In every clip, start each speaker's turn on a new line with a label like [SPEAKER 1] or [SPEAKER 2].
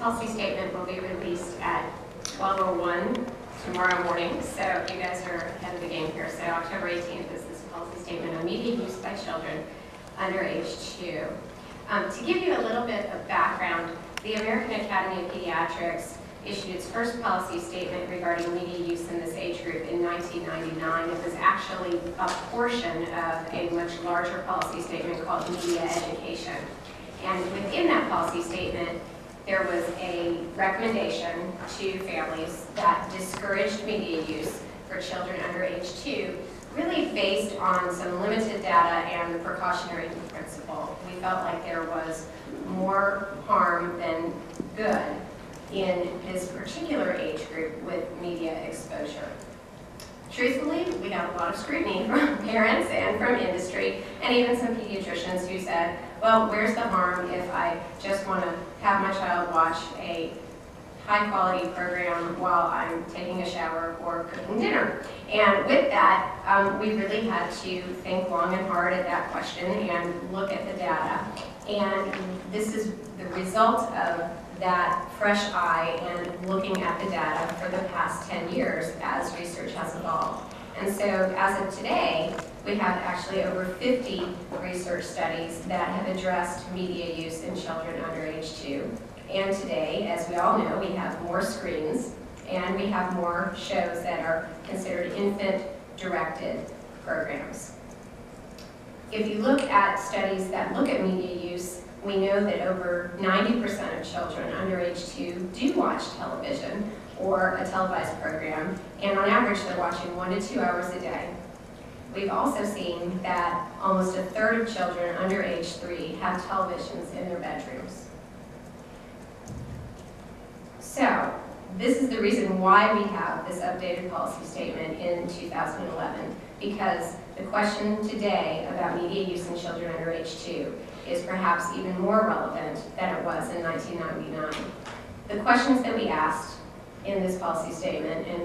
[SPEAKER 1] policy statement will be released at 12:01 tomorrow morning, so you guys are ahead of the game here. So October 18th is this policy statement on media use by children under age 2. To give you a little bit of background, the American Academy of Pediatrics issued its first policy statement regarding media use in this age group in 1999. It was actually a portion of a much larger policy statement called media education. And within that policy statement, there was a recommendation to families that discouraged media use for children under age 2, really based on some limited data and the precautionary principle. We felt like there was more harm than good in this particular age group with media exposure. Truthfully, we got a lot of scrutiny from parents and from industry, and even some pediatricians who said, well, where's the harm if I just want to have my child watch a high-quality program while I'm taking a shower or cooking dinner? And with that, we really had to think long and hard at that question and look at the data. And this is the result of that fresh eye and looking at the data for the past 10 years as research has evolved. And so as of today, we have actually over 50 research studies that have addressed media use in children under age 2. And today, as we all know, we have more screens and we have more shows that are considered infant-directed programs. If you look at studies that look at media use, we know that over 90% of children under age 2 do watch television or a televised program, and on average they're watching 1 to 2 hours a day. We've also seen that almost a third of children under age 3 have televisions in their bedrooms. So, this is the reason why we have this updated policy statement in 2011, because the question today about media use in children under age 2 is perhaps even more relevant than it was in 1999. The questions that we asked in this policy statement, and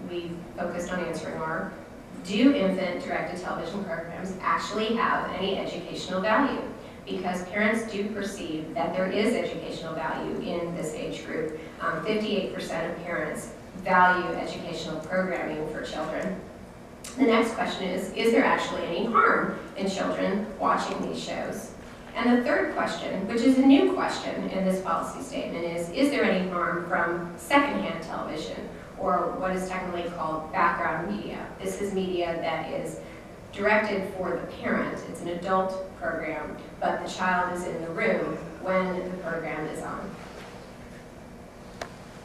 [SPEAKER 1] we focused on answering are, do infant-directed television programs actually have any educational value? Because parents do perceive that there is educational value in this age group. 58% of parents value educational programming for children. The next question is there actually any harm in children watching these shows? And the third question, which is a new question in this policy statement, is there any harm from secondhand television, or what is technically called background media? This is media that is directed for the parent. It's an adult program, but the child is in the room when the program is on.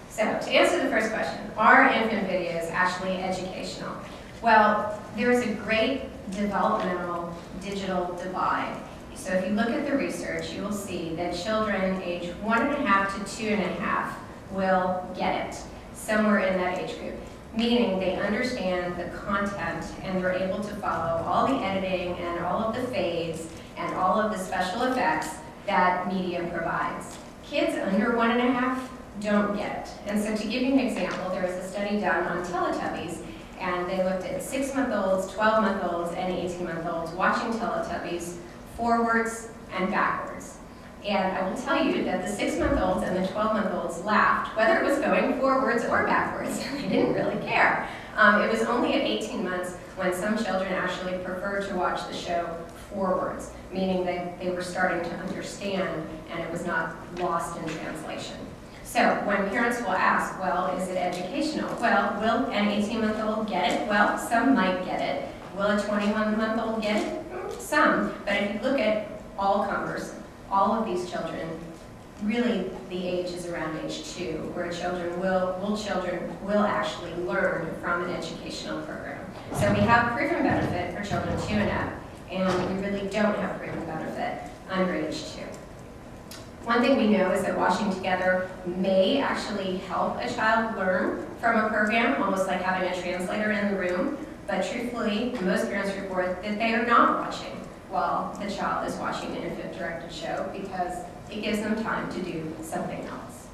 [SPEAKER 1] So, to answer the first question, are infant videos actually educational? Well, there is a great developmental digital divide. So if you look at the research, you will see that children age 1.5 to 2.5 will get it, somewhere in that age group, meaning they understand the content and they're able to follow all the editing and all of the fades and all of the special effects that media provides. Kids under 1.5 don't get it. And so to give you an example, there was a study done on Teletubbies, and they looked at 6-month-olds, 12-month-olds, and 18-month-olds watching Teletubbies forwards and backwards. And I will tell you that the 6-month-olds and the 12-month-olds laughed, whether it was going forwards or backwards. They didn't really care. It was only at 18 months when some children actually preferred to watch the show forwards, meaning that they were starting to understand and it was not lost in translation. So when parents will ask, well, is it educational? Well, will an 18-month-old get it? Well, some might get it. Will a 21-month-old get it? Some. But if you look at all comers, all of these children, really the age is around age 2, where children will actually learn from an educational program. So we have proven benefit for children 2 and up, and we really don't have proven benefit under age 2. One thing we know is that watching together may actually help a child learn from a program, almost like having a translator in the room, but truthfully, most parents report that they are not watching while the child is watching an infant-directed show because it gives them time to do something else.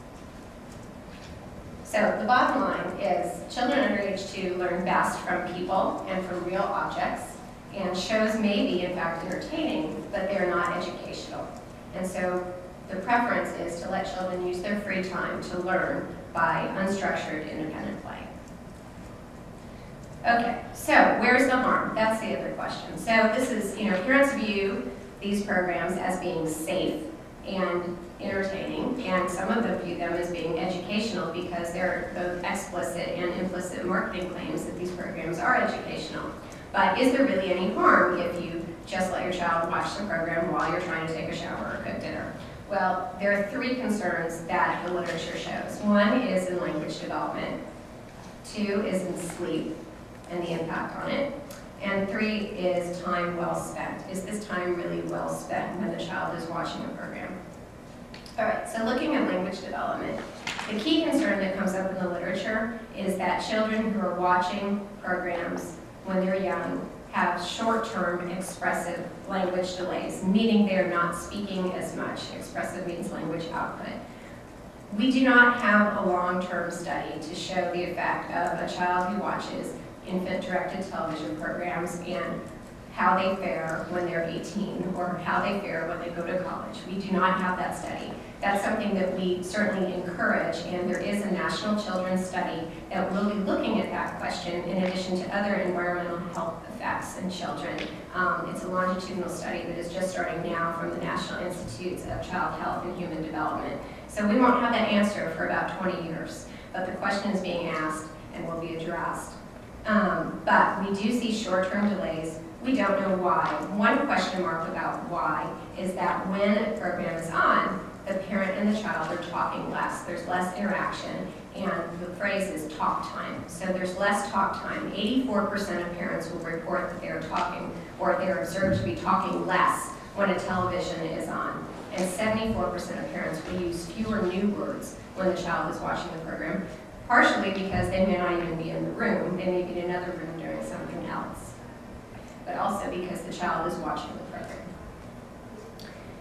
[SPEAKER 1] So the bottom line is children under age 2 learn best from people and from real objects, and shows may be in fact entertaining, but they're not educational. And so The preference is to let children use their free time to learn by unstructured, independent play. Okay, so where's the harm? That's the other question. So this is, parents view these programs as being safe and entertaining, and some of them view them as being educational because they're both explicit and implicit marketing claims that these programs are educational. But is there really any harm if you just let your child watch the program while you're trying to take a shower or cook dinner? Well, there are three concerns that the literature shows. One is in language development, two is in sleep and the impact on it, and three is time well spent. Is this time really well spent when the child is watching a program? All right, so looking at language development, the key concern that comes up in the literature is that children who are watching programs when they're young have short-term expressive language delays, meaning they're not speaking as much. Expressive means language output. We do not have a long-term study to show the effect of a child who watches infant-directed television programs and how they fare when they're 18 or how they fare when they go to college. We do not have that study. That's something that we certainly encourage, and there is a national children's study that will be looking at that question in addition to other environmental health effects in children. It's a longitudinal study that is just starting now from the National Institutes of Child Health and Human Development. So we won't have that answer for about 20 years, but the question is being asked and will be addressed. But we do see short-term delays. We don't know why. One question mark about why is that when a program is on, the parent and the child are talking less. There's less interaction, and the phrase is talk time. So there's less talk time. 84% of parents will report that they're talking, or they're observed to be talking less when a television is on. And 74% of parents will use fewer new words when the child is watching the program, partially because they may not even be in the room. They may be in another room doing something else, but also because the child is watching the program.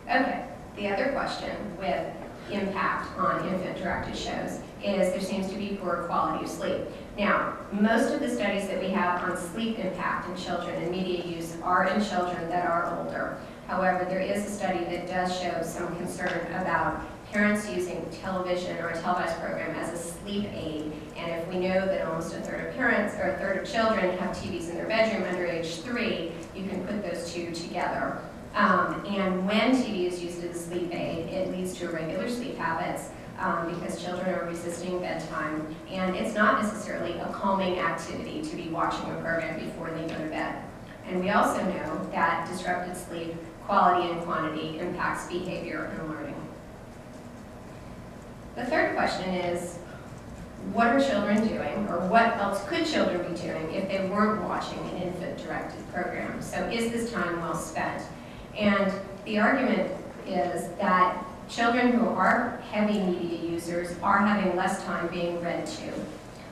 [SPEAKER 1] Okay, the other question with impact on infant-directed shows is there seems to be poor quality of sleep. Now, most of the studies that we have on sleep impact in children and media use are in children that are older. However, there is a study that does show some concern about parents using television or a televised program as a sleep aid. And if we know that almost a third of parents or a third of children have TVs in their bedroom under age 3, you can put those two together. And when TV is used as a sleep aid, it leads to irregular sleep habits because children are resisting bedtime. And it's not necessarily a calming activity to be watching a program before they go to bed. And we also know that disrupted sleep quality and quantity impacts behavior and learning. The third question is, what are children doing, or what else could children be doing if they weren't watching an infant-directed program? So is this time well spent? And the argument is that children who are heavy media users are having less time being read to.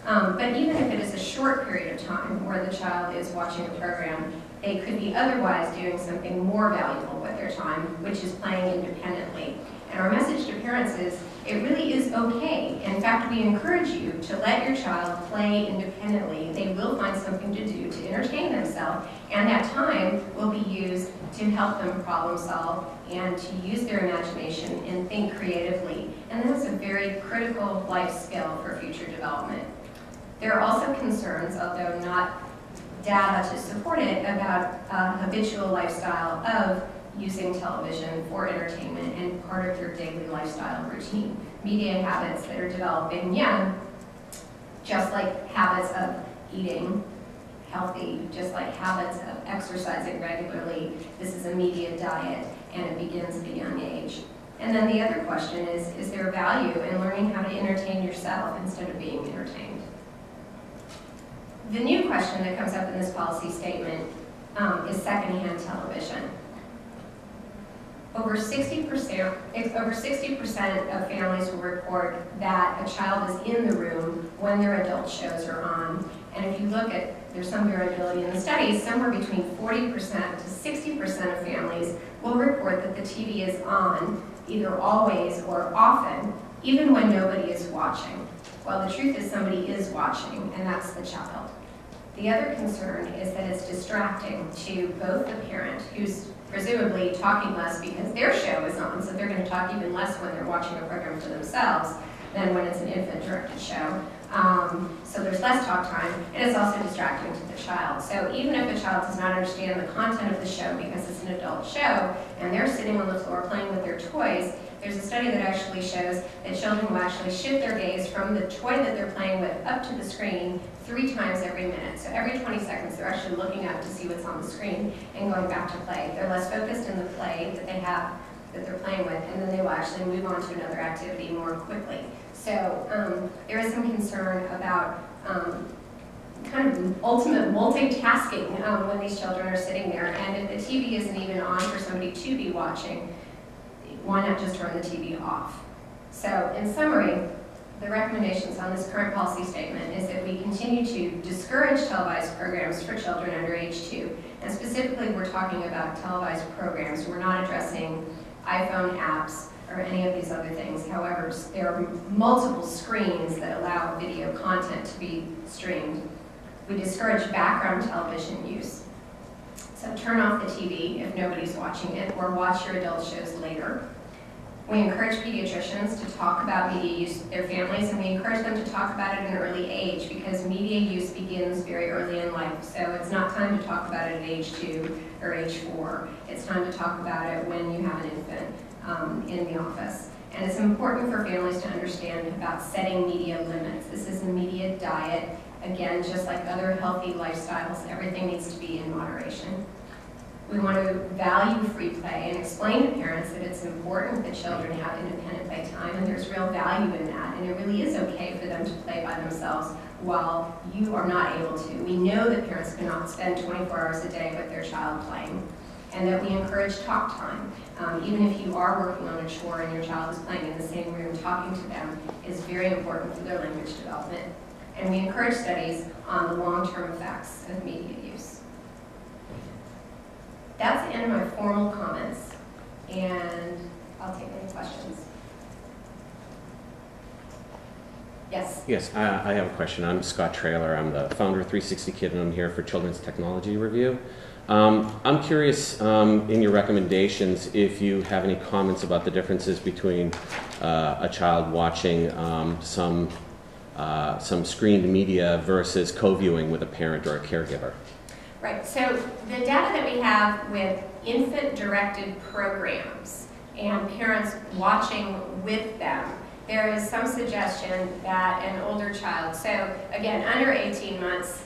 [SPEAKER 1] But even if it is a short period of time where the child is watching a program, they could be otherwise doing something more valuable with their time, which is playing independently. And our message to parents is, it really is okay. In fact, we encourage you to let your child play independently. They will find something to do to entertain themselves, and that time will be used to help them problem solve and to use their imagination and think creatively. And that's a very critical life skill for future development. There are also concerns, although not data to support it, about a habitual lifestyle of using television for entertainment and part of your daily lifestyle routine. Media habits that are developing young, just like habits of eating healthy, just like habits of exercising regularly. This is a media diet, and it begins at a young age. And then the other question is there value in learning how to entertain yourself instead of being entertained? The new question that comes up in this policy statement is secondhand television. Over 60% of families will report that a child is in the room when their adult shows are on. And if you look at, there's some variability in the studies, somewhere between 40% to 60% of families will report that the TV is on either always or often, even when nobody is watching. Well, the truth is somebody is watching, and that's the child. The other concern is that it's distracting to both the parent, who's presumably talking less because their show is on, so they're going to talk even less when they're watching a program for themselves than when it's an infant-directed show. So there's less talk time, and it's also distracting to the child. So even if a child does not understand the content of the show because it's an adult show, and they're sitting on the floor playing with their toys, there's a study that actually shows that children will actually shift their gaze from the toy that they're playing with up to the screen 3 times every minute. So every 20 seconds, they're actually looking up to see what's on the screen and going back to play. They're less focused in the play that they have, that they're playing with, and then they will actually move on to another activity more quickly. So there is some concern about kind of ultimate multitasking when these children are sitting there. And if the TV isn't even on for somebody to be watching, why not just turn the TV off? So in summary, the recommendations on this current policy statement is that we continue to discourage televised programs for children under age 2. And specifically, we're talking about televised programs. We're not addressing iPhone apps or any of these other things. However, there are multiple screens that allow video content to be streamed. We discourage background television use. So turn off the TV if nobody's watching it, or watch your adult shows later. We encourage pediatricians to talk about media use with their families, and we encourage them to talk about it at an early age because media use begins very early in life. So it's not time to talk about it at age 2 or age 4. It's time to talk about it when you have an infant in the office. And it's important for families to understand about setting media limits. This is a media diet. Again, just like other healthy lifestyles, everything needs to be in moderation. We want to value free play and explain to parents that it's important that children have independent playtime, and there's real value in that, and it really is okay for them to play by themselves while you are not able to. We know that parents cannot spend 24 hours a day with their child playing, and that we encourage talk time. Even if you are working on a chore and your child is playing in the same room, talking to them is very important for their language development. And we encourage studies on the long-term effects of media use. That's the end of my formal comments, and I'll take any questions. Yes?
[SPEAKER 2] Yes, I have a question. I'm Scott Traylor. I'm the founder of 360 Kid, and I'm here for Children's Technology Review. I'm curious, in your recommendations, if you have any comments about the differences between a child watching some screened media versus co-viewing with a parent or a caregiver.
[SPEAKER 1] Right, so the data that we have with infant-directed programs and parents watching with them, there is some suggestion that an older child, so again, under 18 months,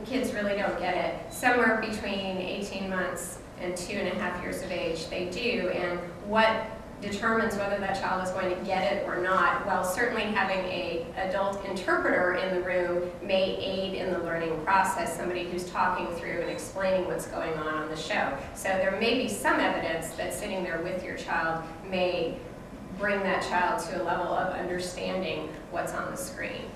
[SPEAKER 1] kids really don't get it. Somewhere between 18 months and 2.5 years of age, they do, and what determines whether that child is going to get it or not, well, certainly having an adult interpreter in the room may aid in the learning process, somebody who's talking through and explaining what's going on the show. So there may be some evidence that sitting there with your child may bring that child to a level of understanding what's on the screen.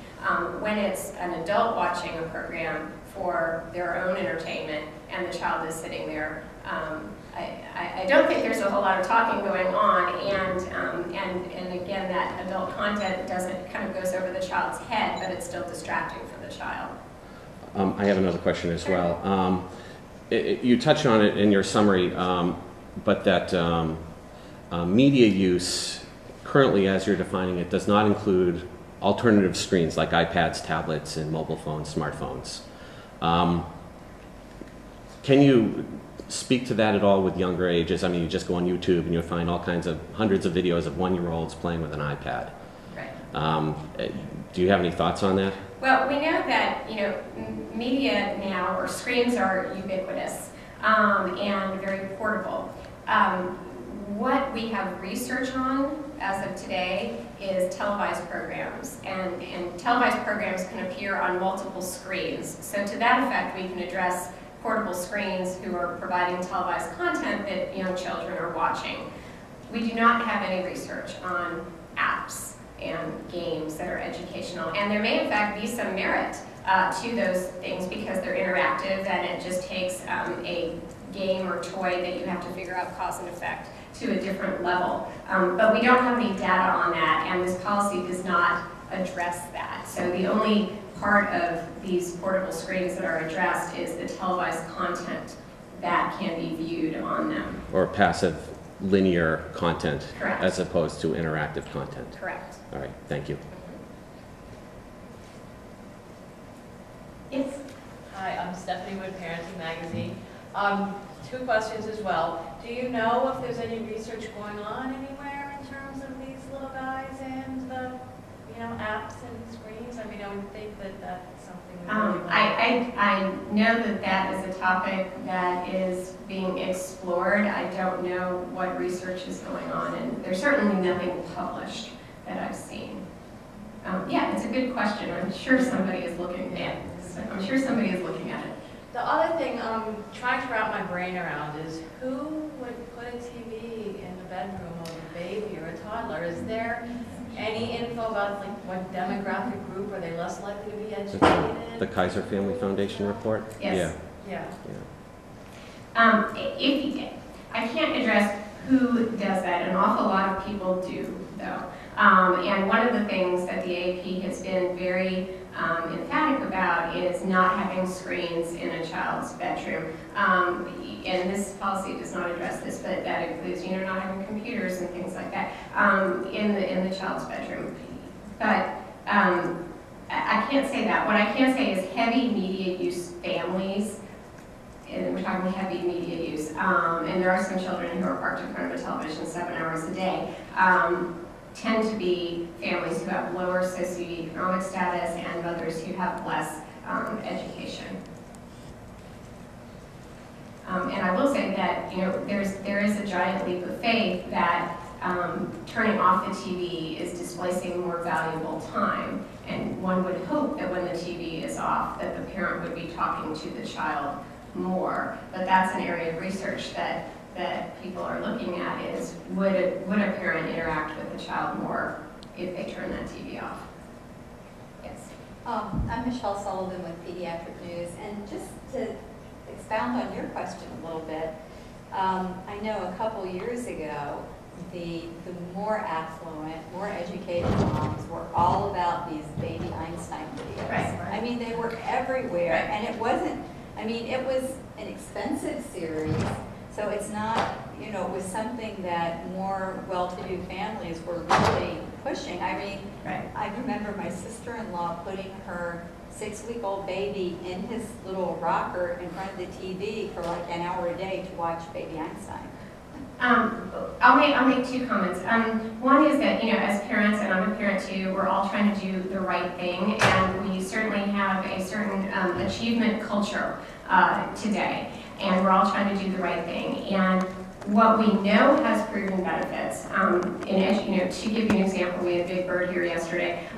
[SPEAKER 1] When it's an adult watching a program for their own entertainment and the child is sitting there, I don't think there's a whole lot of talking going on, and again, that adult content kind of goes over the child's head, but it's still distracting for the child.
[SPEAKER 2] I have another question as well. You touched on it in your summary, but that media use currently, as you're defining it, does not include alternative screens like iPads, tablets, and mobile phones, smartphones. Can you speak to that at all with younger ages? I mean, you just go on YouTube and you'll find hundreds of videos of 1-year-olds playing with an iPad.
[SPEAKER 1] Right.
[SPEAKER 2] Do you have any thoughts on that?
[SPEAKER 1] Well, we know that media now, or screens, are ubiquitous and very portable. What we have research on as of today is televised programs, and televised programs can appear on multiple screens. So to that effect, we can address portable screens who are providing televised content that young children are watching. We do not have any research on apps and games that are educational, and there may in fact be some merit to those things because they're interactive and it just takes a game or toy that you have to figure out cause and effect to a different level. But we don't have any data on that, and this policy does not address that. So the only part of these portable screens that are addressed is the televised content that can be viewed on them.
[SPEAKER 2] Or passive linear content.
[SPEAKER 1] Correct.
[SPEAKER 2] As opposed to interactive content.
[SPEAKER 1] Correct.
[SPEAKER 2] All right, thank you.
[SPEAKER 1] Yes.
[SPEAKER 3] Hi, I'm Stephanie Wood, Parenting Magazine. 2 questions as well. Do you know if there's any research going on anywhere in terms of these little guys and the, apps and screens? I mean, I would think that that's something we really want.
[SPEAKER 1] I know that that is a topic that is being explored. I don't know what research is going on, and there's certainly nothing published that I've seen. Yeah, it's a good question. I'm sure somebody is looking at it.
[SPEAKER 3] The other thing I'm trying to wrap my brain around is who would put a TV in the bedroom of a baby or a toddler? Is there any info about what demographic group are they less likely to be educated in?
[SPEAKER 2] The Kaiser Family Foundation report?
[SPEAKER 1] Yes.
[SPEAKER 3] Yeah.
[SPEAKER 1] I can't address who does that. An awful lot of people do, though. And one of the things that the AAP has been very emphatic about is not having screens in a child's bedroom. And this policy does not address this, but that includes, not having computers and things like that in the child's bedroom. But I can't say that. What I can say is heavy media use families, and we're talking heavy media use, and there are some children who are parked in front of a television 7 hours a day, tend to be families who have lower socioeconomic status and others who have less education. And I will say that there is a giant leap of faith that turning off the TV is displacing more valuable time. And one would hope that when the TV is off, that the parent would be talking to the child more. But that's an area of research that people are looking at is, would a parent interact with the child more if they turn that TV off? Yes.
[SPEAKER 4] I'm Michelle Sullivan with Pediatric News, and just to expound on your question a little bit, I know a couple years ago, the more affluent, more educated moms were all about these baby Einstein videos.
[SPEAKER 1] Right.
[SPEAKER 4] I mean, they were everywhere,
[SPEAKER 1] Right.
[SPEAKER 4] and it wasn't, it was an expensive series, so it's not, it was something that more well-to-do families were really pushing.
[SPEAKER 1] Right.
[SPEAKER 4] I remember my sister-in-law putting her 6-week-old baby in his little rocker in front of the TV for like an hour a day to watch Baby Einstein.
[SPEAKER 1] I'll make 2 comments. One is that, as parents, and I'm a parent too, we're all trying to do the right thing, and we certainly have a certain achievement culture today, and we're all trying to do the right thing. And what we know has proven benefits, to give you an example, we had Big Bird here yesterday.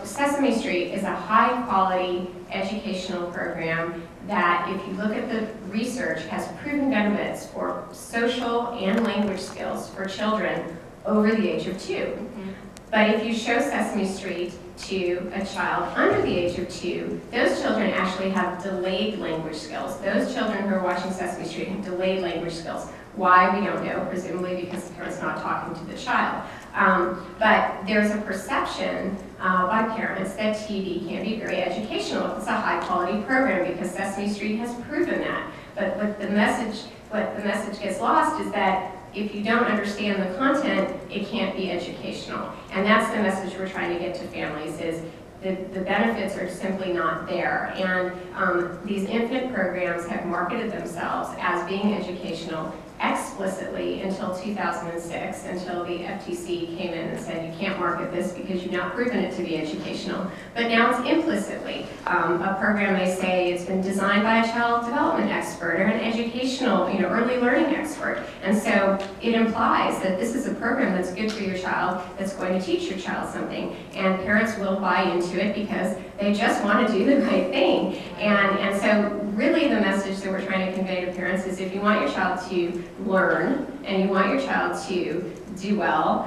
[SPEAKER 1] Sesame Street is a high-quality educational program that, if you look at the research, has proven benefits for social and language skills for children over the age of 2. Mm-hmm. But if you show Sesame Street to a child under the age of 2, those children actually have delayed language skills. Those children who are watching Sesame Street have delayed language skills. Why, we don't know, presumably because the parent's not talking to the child. But there's a perception by parents that TV can be very educational. It's a high-quality program because Sesame Street has proven that. But what the message gets lost is that if you don't understand the content, it can't be educational. And that's the message we're trying to get to families is the benefits are simply not there. And these infant programs have marketed themselves as being educational explicitly until 2006, until the FTC came in and said you can't market this because you've not proven it to be educational. But now it's implicitly a program, they say it's been designed by a child development expert or an educational, early learning expert. And so it implies that this is a program that's good for your child, that's going to teach your child something. And parents will buy into it because they just want to do the right thing. And so really the message that we're trying to convey to parents is if you want your child to learn and you want your child to do well,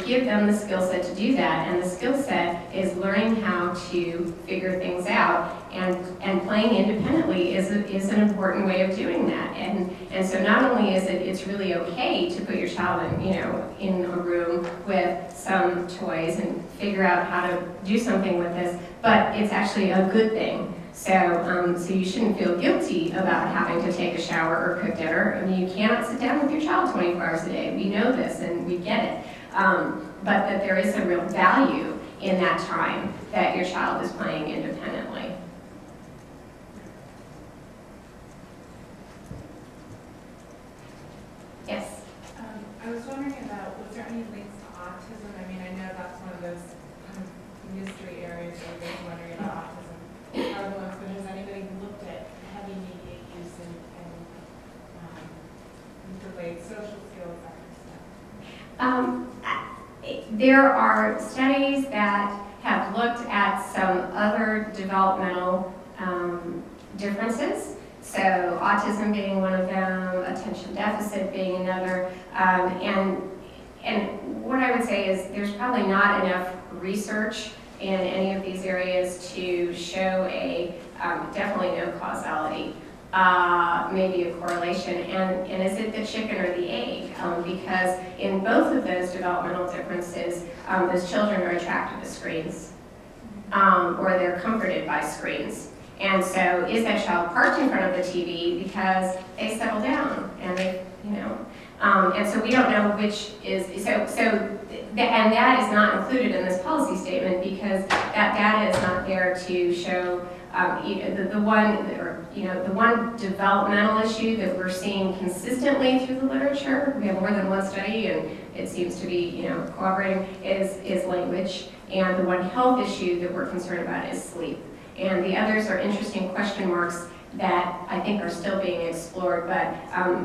[SPEAKER 1] give them the skill set to do that. And the skill set is learning how to figure things out, and playing independently is an important way of doing that. And so not only is it's really okay to put your child in a room with some toys and figure out how to do something with this, but it's actually a good thing So you shouldn't feel guilty about having to take a shower or cook dinner. I mean, you cannot sit down with your child 24 hours a day. We know this and we get it. But that there is a real value in that time that your child is playing independently. Yes?
[SPEAKER 5] I was wondering about, was there any links to autism? I mean, I know that's one of those kind of mystery areas where everybody's wondering about autism. Prevalence, but has anybody looked at heavy media use and delayed social skills, that kind of stuff?
[SPEAKER 1] There are studies that have looked at some other developmental differences. So autism being one of them, attention deficit being another, and what I would say is there's probably not enough research in any of these areas to show a definitely no causality, maybe a correlation. And is it the chicken or the egg? Because in both of those developmental differences, those children are attracted to screens, or they're comforted by screens. And so is that child parked in front of the TV because they settle down and they, and so we don't know which is, and that is not included in this policy statement because that data is not there to show the one developmental issue that we're seeing consistently through the literature. We have more than one study and it seems to be, cooperating, is language. And the one health issue that we're concerned about is sleep. And the others are interesting question marks that I think are still being explored, but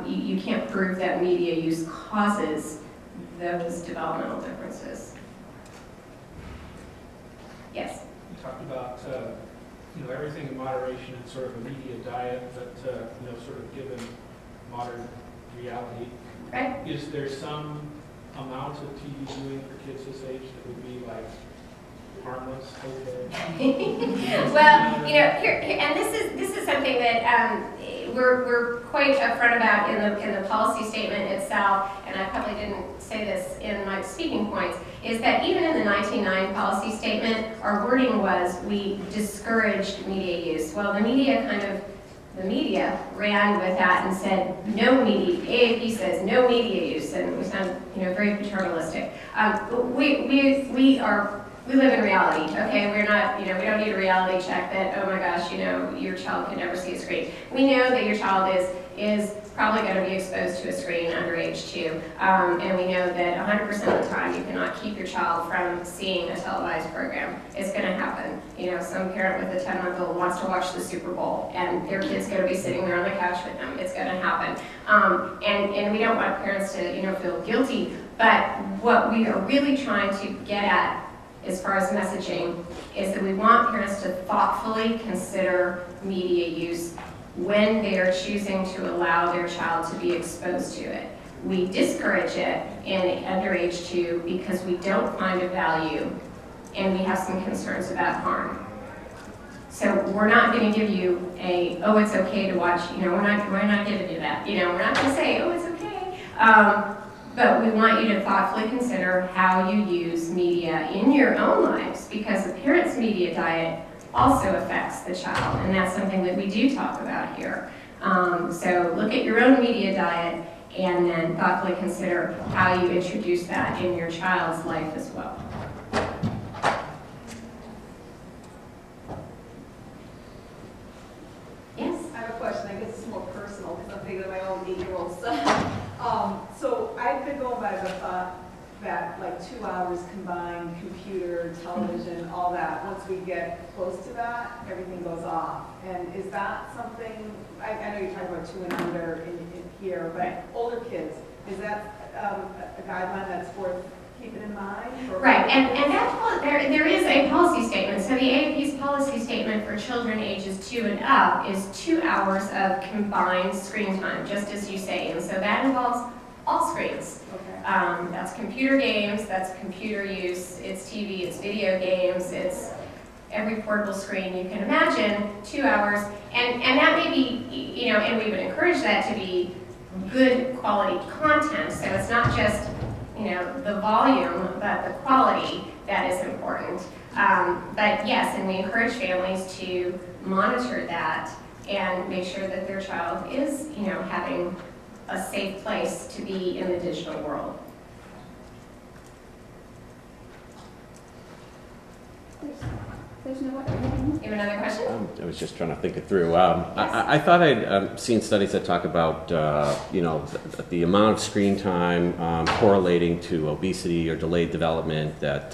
[SPEAKER 1] you can't prove that media use causes those developmental differences. Yes?
[SPEAKER 6] You talked about, everything in moderation and sort of a media diet, but, sort of given modern reality.
[SPEAKER 1] Right.
[SPEAKER 6] Is there some amount of TV viewing for kids this age that would be like harmless? Okay.
[SPEAKER 1] Well, here, and this is something that we're quite upfront about in the policy statement itself, and I probably didn't say this in my speaking points, is that even in the 1909 policy statement, our wording was we discouraged media use. Well, the media ran with that and said no media. AAP says no media use, and we sound very paternalistic. We live in reality, okay? We're not, we don't need a reality check that, oh my gosh, your child can never see a screen. We know that your child is probably going to be exposed to a screen under age 2, and we know that 100% of the time you cannot keep your child from seeing a televised program. It's going to happen. Some parent with a 10-month-old wants to watch the Super Bowl, and their kid's going to be sitting there on the couch with them. It's going to happen. And we don't want parents to, feel guilty, but what we are really trying to get at as far as messaging is that we want parents to thoughtfully consider media use when they are choosing to allow their child to be exposed to it. We discourage it in under age 2 because we don't find a value and we have some concerns about harm. So we're not going to give you it's okay to watch, we're not giving you that. We're not going to say, it's okay. But we want you to thoughtfully consider how you use media in your own lives because a parent's media diet also affects the child, and that's something that we do talk about here. So look at your own media diet and then thoughtfully consider how you introduce that in your child's life as well. Yes?
[SPEAKER 7] I have a question. I guess it's more personal because I'm thinking of my own 8-year-old son. So I've been going by the thought that like 2 hours combined, computer, television, all that, once we get close to that, everything goes off. And is that something, I know you're talking about 2 and under in here, but older kids, is that a guideline that's worth keeping in mind?
[SPEAKER 1] Right, and that, there is a policy statement. So the AAP's policy statement for children ages 2 and up is 2 hours of combined screen time, just as you say. And so that involves all screens.
[SPEAKER 7] Okay.
[SPEAKER 1] That's computer games, that's computer use, it's TV, it's video games, it's every portable screen you can imagine, 2 hours. And that may be, and we would encourage that to be good quality content. So it's not just, the volume, but the quality that is important. But yes, and we encourage families to monitor that and make sure that their child is, having a safe place to be in the digital world.
[SPEAKER 8] There's no other.
[SPEAKER 1] You have another question?
[SPEAKER 2] I was just trying to think it through. I thought I'd seen studies that talk about, the amount of screen time correlating to obesity or delayed development, that,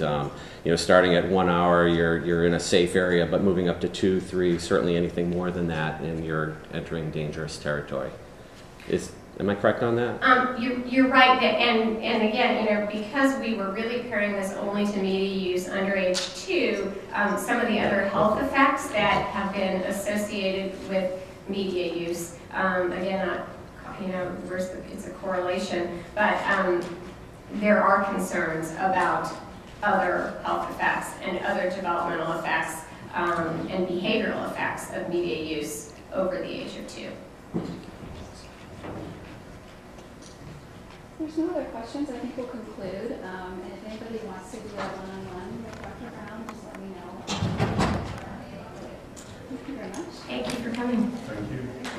[SPEAKER 2] starting at 1 hour, you're in a safe area, but moving up to 2, 3, certainly anything more than that, and you're entering dangerous territory. Am I correct on that?
[SPEAKER 1] You're right, and again, because we were really pairing this only to media use under age 2, some of the other health effects that have been associated with media use, again, it's a correlation, but there are concerns about other health effects and other developmental effects and behavioral effects of media use over the age of 2.
[SPEAKER 8] There's no other questions. I think we'll conclude. And if anybody wants to do a one-on-one with Dr. Brown, just let me know. Thank you very much.
[SPEAKER 1] Thank you for coming.
[SPEAKER 6] Thank you.